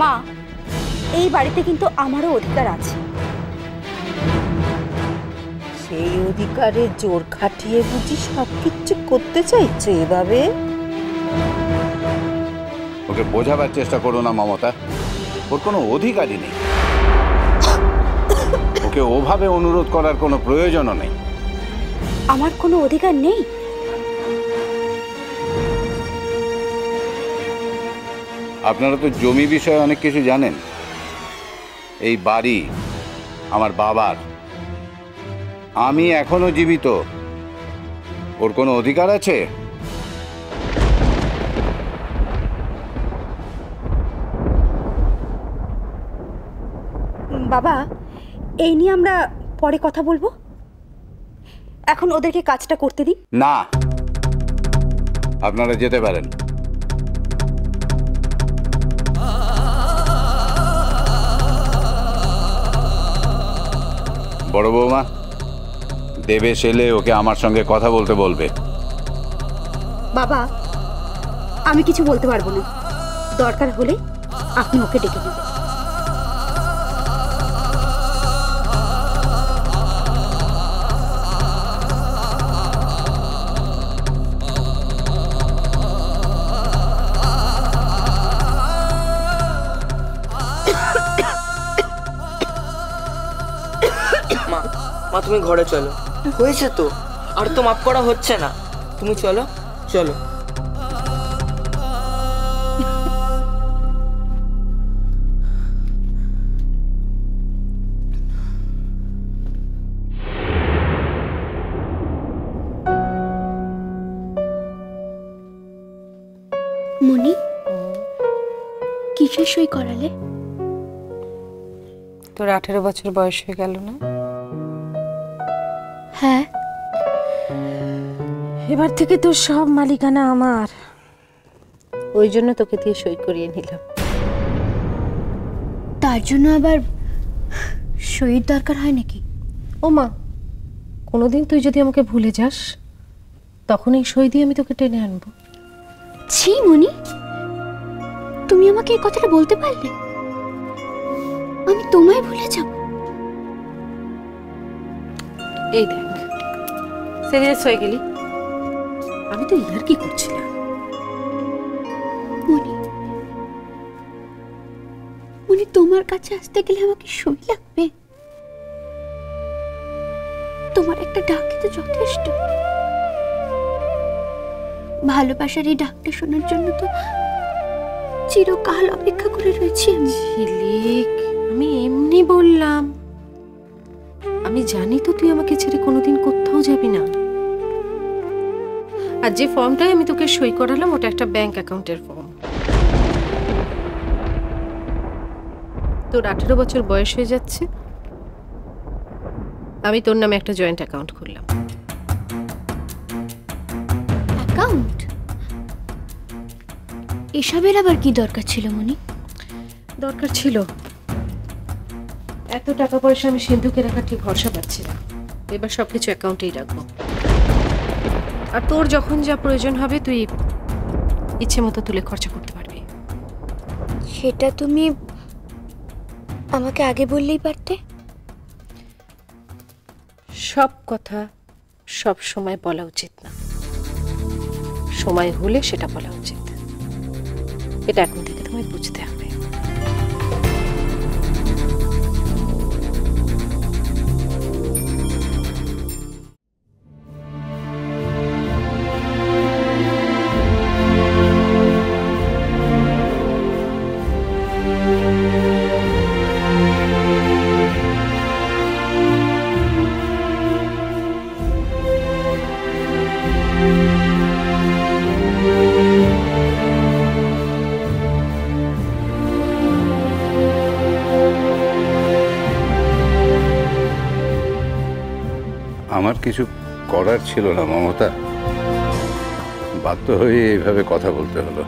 মা, এই বাড়িতে কিন্তু আমারও অধিকার আছে। সেই অধিকারে জোর খাটিয়ে বুঝি সবকিছু করতে চাইছে এভাবে? ওকে বোঝাবার চেষ্টা করো না মমতা, ওর কোনো অধিকারই নেই। ওকে ওভাবে অনুরোধ করার কোনো প্রয়োজনও নেই। আমার কোনো অধিকার নেই? আপনারা তো জমি বিষয়ে অনেক কিছু জানেন। এই বাড়ি আমার বাবার, আমি এখনো জীবিত, ওর কোনো অধিকার আছে? বাবা, এই নিয়ে আমরা পরে কথা বলবো, এখন ওদেরকে কাজটা করতে দিন। না, আপনারা যেতে পারেন। বড় বৌমা, দেবেশ এলে ওকে আমার সঙ্গে কথা বলতে বলবে। বাবা, আমি কিছু বলতে পারবো না, দরকার হলে আপনি ওকে ডেকে দেবেন। মা তুমি ঘরে চলো, হয়েছে তো, আর তো মাফ করা হচ্ছে না। তুমি চলো চলো। মনি, কিসের সই করালে? তোর 18 বছর বয়স হয়ে গেল না? হ্যাঁ। এবার থেকে তোর সব মালিকানা আমার, ওই জন্য তোকে দিয়ে সই করিয়ে নিলাম। তার জন্য আবার সইয়ের দরকার হয় নাকি? ও মা, কোনোদিন তুই যদি আমাকে ভুলে যাস তখন এই সই দিয়ে আমি তোকে টেনে আনবো। ছি মনি, তুমি আমাকে এই কথাটা বলতে পারলে? আমি তোমায় ভুলে যাব? এই দেখ, সিরিয়াস হয়ে গেলি। আমি তো ইয়ার কি করছিলাম। মনি, মনি তোমার কাছে আসতে গেলে আমাকে সই লাগবে? তোমার একটা ডাকে তো যথেষ্ট। ভালোবাসার এই ডাকটা শোনার জন্য তো চিরকাল অপেক্ষা করে রয়েছি আমি। ঝিলিক, আমি এমনি বললাম। আমি জানি তো তুই আমাকে ছেড়ে কোনোদিন কোথাও যাবি না। আর যে ফর্মটাই আমি তোকে সই করালাম ওটা একটা ব্যাংক অ্যাকাউন্টের ফর্ম। তোর 18 বছর বয়স হয়ে যাচ্ছে, আমি তোর নামে একটা জয়েন্ট অ্যাকাউন্ট খুললাম। অ্যাকাউন্ট? এসবের আবার কি দরকার ছিল মনি? দরকার ছিল, এত টাকা পয়সা আমি সিন্ধুকে রাখার ঠিক ভরসা পাচ্ছি না। এবার সবকিছু অ্যাকাউন্টেই রাখবো, আর তোর যখন যা প্রয়োজন হবে তুই ইচ্ছে মতো তুলে খরচা করতে পারবি। সেটা তুমি আমাকে আগে বললেই পারতে। সব কথা সব সময় বলা উচিত না, সময় হলে সেটা বলা উচিত। এটা এখন থেকে তোমায় বুঝতে হবে। আমার কিছু করার ছিল না মমতা, বাধ্য হয়ে এইভাবে কথা বলতে হলো।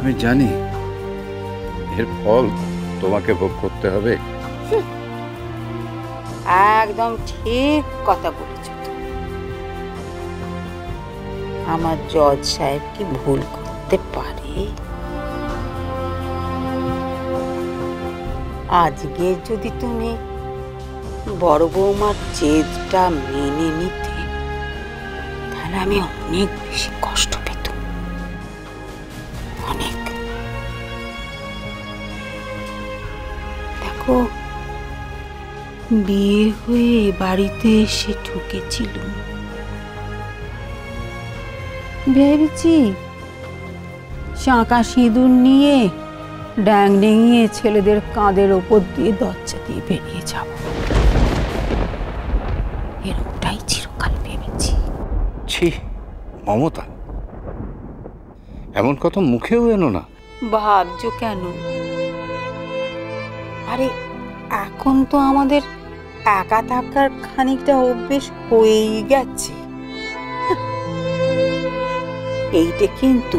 আমি জানি এর ফল তোমাকে ভোগ করতে হবে। একদম ঠিক কথা বলেছ। আমার জজ সাহেব কি ভুল করতে পারে? আজকে যদি তুমি বড় বৌমার জেদটা মেনে নিতে, তাহলে আমি অনেক বেশি কষ্ট পেতাম, অনেক। দেখো, বিয়ে হয়ে বাড়িতে এসে ঢুকেছিল, ভেবেছি শাঁকা সিঁদুর নিয়ে ড্যাং ডেঙিয়ে ছেলেদের কাঁধের ওপর দিয়ে দরজা দিয়ে বেরিয়ে যাব, এরকমটাই চিরকাল ভেবেছি। ছি মমতা, এমন কথা মুখেও এনো না। ভাবছো কেন? আরে এখন তো আমাদের একা থাকার খানিকটা অভ্যেস হয়েই গেছে। এইটা কিন্তু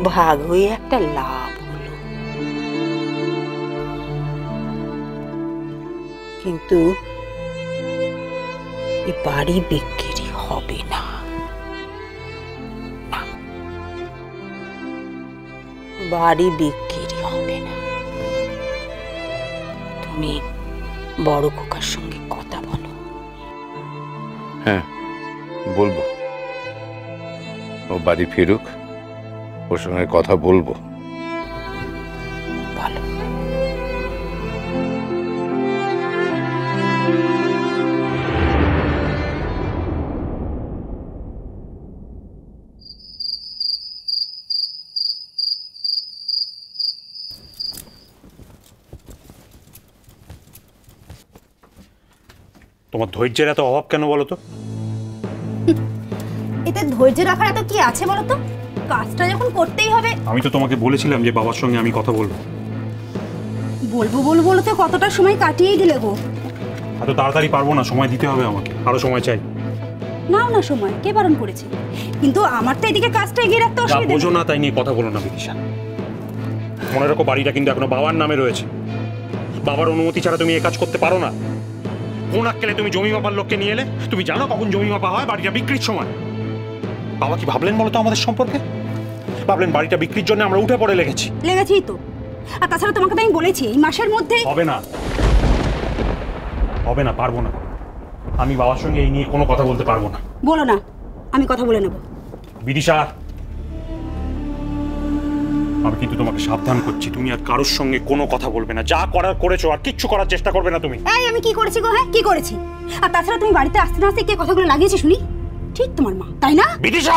ভাগ হয়ে একটা লাভ হলো, কিন্তু এই বাড়ি বিক্রি হবে না, বাড়ি বিক্রি হবে না। তুমি বড় খোকার সঙ্গে কথা বলো। হ্যাঁ বলবো, ও বাড়ি ফিরুক, ওর সঙ্গে কথা বলবো। ভালো। তোমার ধৈর্যের এত অভাব কেন বলো তো? এতে ধৈর্য রাখার এত কি আছে বলো তো? কাজটা যখন করতেই হবে। আমি তো তোমাকে বলেছিলাম যে বাবার সঙ্গে আমি কথা বলবো। বলবো বলবো বলতে কতটা সময় কাটিয়েই দিলে গো। এত তাড়াতাড়ি পারবো না, সময় দিতে হবে আমাকে, আরো সময় চাই। নাও না সময়, কে বারণ করেছে? কিন্তু আমার তো এদিকে কাজটা এগিয়ে রাখতে যা অসুবিধা বোঝো না তাই নিয়ে কথা বলো না বিদিশা। মনে রাখো, বাড়িটা কিন্তু এখনো বাবার নামে রয়েছে। বাবার অনুমতি ছাড়া তুমি এ কাজ করতে পারো না। কোন আক্কেলে তুমি জমি মাপার লোককে নিয়ে এলে? তুমি জানো কখন জমি মাপা হয়? বাড়িটা বিক্রির সময়। বাবা কি ভাবলেন বলো তো আমাদের সম্পর্কে? ভাবলেন বাড়িটা বিক্রির জন্য আমরা উঠে পড়ে লেগেছি? লেগেছেই তো। আর তাছাড়া তোমাকে তো আমি বলেছি এই মাসের মধ্যে। হবে না, হবে না, পারবো না। আমি বাবার সঙ্গে এই নিয়ে কোনো কথা বলতে পারবো না। বলো না, আমি কথা বলে নেব। বিদিশা, আমি কিন্তু তোমাকে সাবধান করছি, তুমি আর কারোর সঙ্গে কোনো কথা বলবে না। যা করার করেছো, আর কিচ্ছু করার চেষ্টা করবে না তুমি। এই আমি কি করেছি গো? হ্যাঁ কি করেছি? আর তাছাড়া তুমি বাড়িতে আসতে না আসতে কে কথাগুলো লাগিয়েছে শুনি? ঠিক তোমার মা, তাই না? বিদিশা,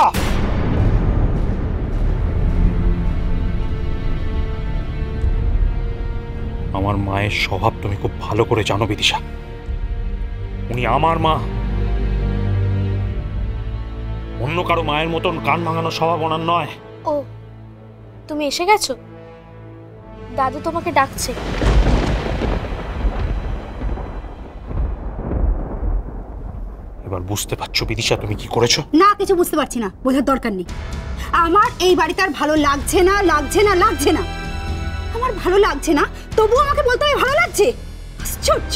আমার মায়ের স্বভাব তুমি খুব ভালো করে জানো বিদিশা। উনি আমার মা, অন্য কারো মায়ের মতন কান ভাঙানো স্বভাব ওনার নয়। ও, তুমি এসে গেছো? দাদু তোমাকে ডাকছে। এবার বুঝতে পারছো বিদিশা তুমি কি করেছো? না, কিছু বুঝতে পারছি না, বোঝার দরকার নেই। আমার এই বাড়িতে আর ভালো লাগছে না, লাগছে না, লাগছে না। আমার ভালো লাগছে না, তবুও আমাকে বলতে হবে ভালো লাগছে। আশ্চর্য।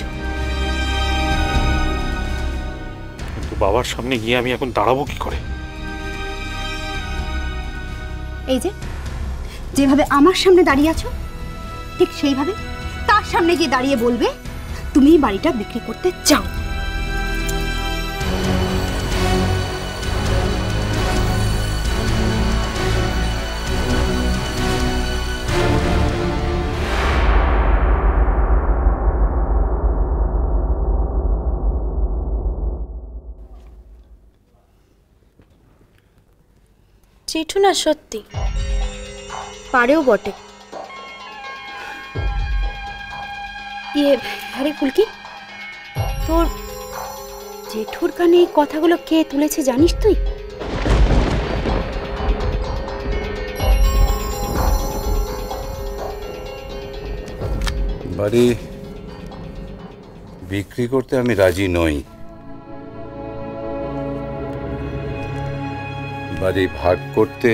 কিন্তু বাবার সামনে গিয়ে আমি এখন দাঁড়াবো কি করে? এই যে যেভাবে আমার সামনে দাঁড়িয়ে আছো, ঠিক সেইভাবে তার সামনে গিয়ে দাঁড়িয়ে বলবে তুমি বাড়িটা বিক্রি করতে চাও। জেঠু না সত্যি পারেও বটে। আরে ফুলকি, তোর জেঠুর কানে এই কথাগুলো কে তুলেছে জানিস তুই? বাড়ি বিক্রি করতে আমি রাজি নই। বাড়ি ভাগ করতে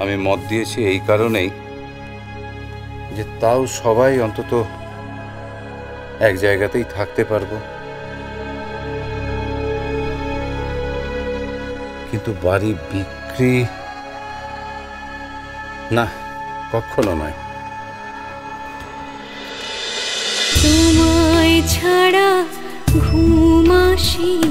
আমি মত দিয়েছি এই কারণেই যে তাও সবাই অন্তত এক জায়গাতেই থাকতে পারবো। কিন্তু বাড়ি বিক্রি না, কখনো নয়। তোমায় ছাড়া ঘুম আসে